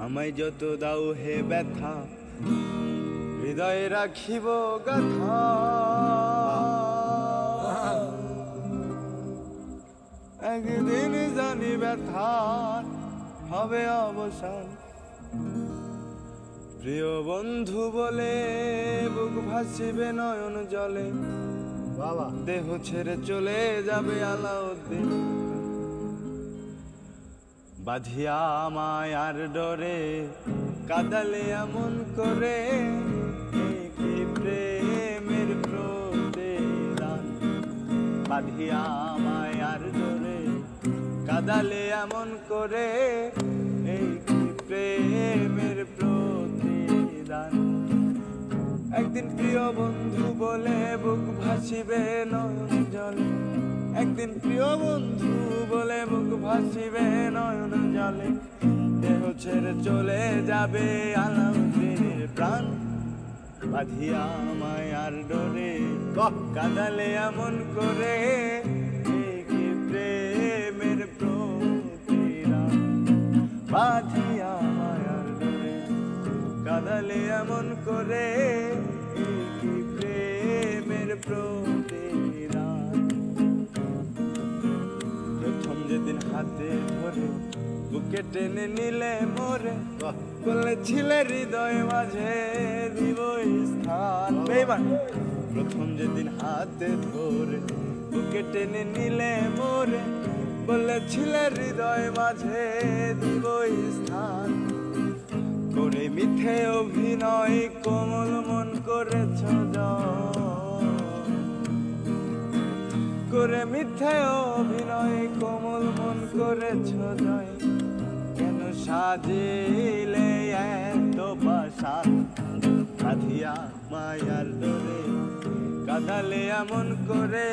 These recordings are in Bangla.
আমায় যত দাও হে ব্যথা, হৃদয়ে রাখিব গাথা। একদিন জানি ব্যথার হবে অবসান। প্রিয় বন্ধু বলে বুক ভাসিবে নয়ন জলে, বাবা দেহ ছেড়ে চলে যাবে আলাউদ্দিন। বাঁধিয়া মায়ার ডরে কাদালে এমন করে, কি প্রেমের প্রতিদান। বাঁধিয়া মায়ার ডরে কাদালে এমন করে, এই কি প্রেমের প্রতিদান। একদিন প্রিয় বন্ধু বলে বুক ভাসিবে নয়ন জলে, একদিন প্রিয় বন্ধু বলে বুক ভাসিবে নয়ন জলে, দেহ ছেড়ে চলে যাবে আলাউদ্দিনের প্রাণ। বাঁধিয়া মায়ার ডরে কাদালে এমন করে, কি প্রেমের প্রতিদান। বাঁধিয়া মায়ার ডরে কাদালে এমন করে, কি প্রেমের প্রতিদান। প্রথম যেদিন হাতে ধরে বুকে টেনে নিলে মোরে, বলেছিলে হৃদয় মাঝে দিব স্থান। বেঈমান। প্রথম যেদিন হাতে ধরে বুকে টেনে নিলে মোরে, বলেছিলে হৃদয় মাঝে দিব স্থান। করে মিথ্যে অভিনয় কোমল মন করেছ জয়, করে মিথ্যে অভিনয় কোমল মন করেছ জয়। কেন সাজিলে এত পাষাণ, বাঁধিয়া মায়ার ডরে কাদালে এমন করে,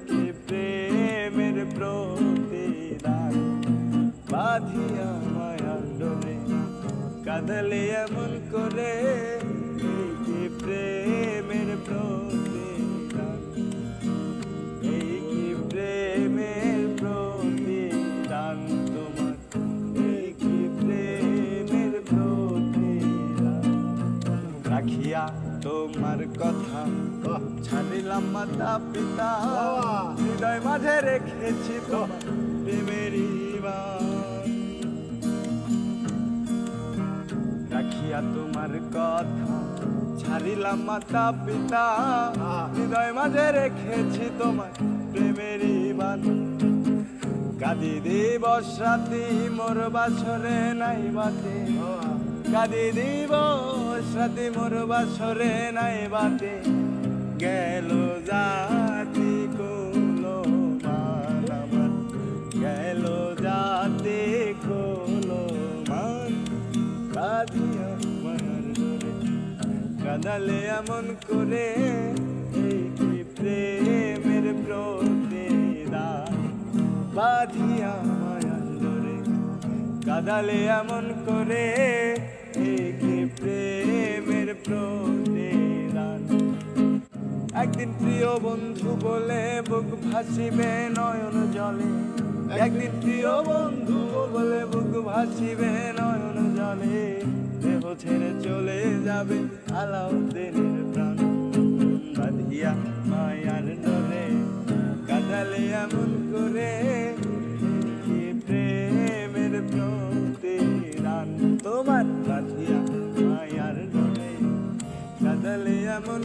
কি প্রেমের প্রতিদান। বাঁধিয়া মায়ার ডরে কাদালে এমন করে, কি প্রেমের প্রতিদান। এই কি প্রেমের প্রতিদান তোমার, এই কি প্রেমের প্রতিদান। রাখিয়া তোমার কথা ছাড়িলাম মাতা পিতা, হৃদয় মাঝে রেখেছি তোমার প্রেমেরই বাণ। রাখিয়া তোমার কথা ছাড়িলাম মাতা পিতা, হৃদয় মাঝে রেখেছি তোমার প্রেমেরই বাণ। কাঁদি দিবস রাতি মোর বাসরে নাই বাতে, কাঁদি দিবস রাতি মোর বাসরে নাই বাতে। গেল জাতি কোলো মান আমার, গেল জাতি কোলো মান। বাঁধিয়া মায়ার ডরে কাদালে এমন করে, এই কি প্রেমের প্রতিদান। বাঁধিয়া মায়ার ডরে কাদালে এমন করে, এই কি প্রেমের প্রতিদান। একদিন প্রিয় বন্ধু বলে বুক ভাসিবে নয়ন জলে, একদিন প্রিয় বন্ধু বলে বুক ভাসিবে নয়ন জলে, দেহ ছেড়ে চলে যাবে আলাউদ্দিনের প্রাণ। বাঁধিয়া মায়ার ডরে কাদালে এমন করে, কি প্রেমের প্রতিদান তোমার। বাঁধিয়া মায়ার ডরে কাদালে এমন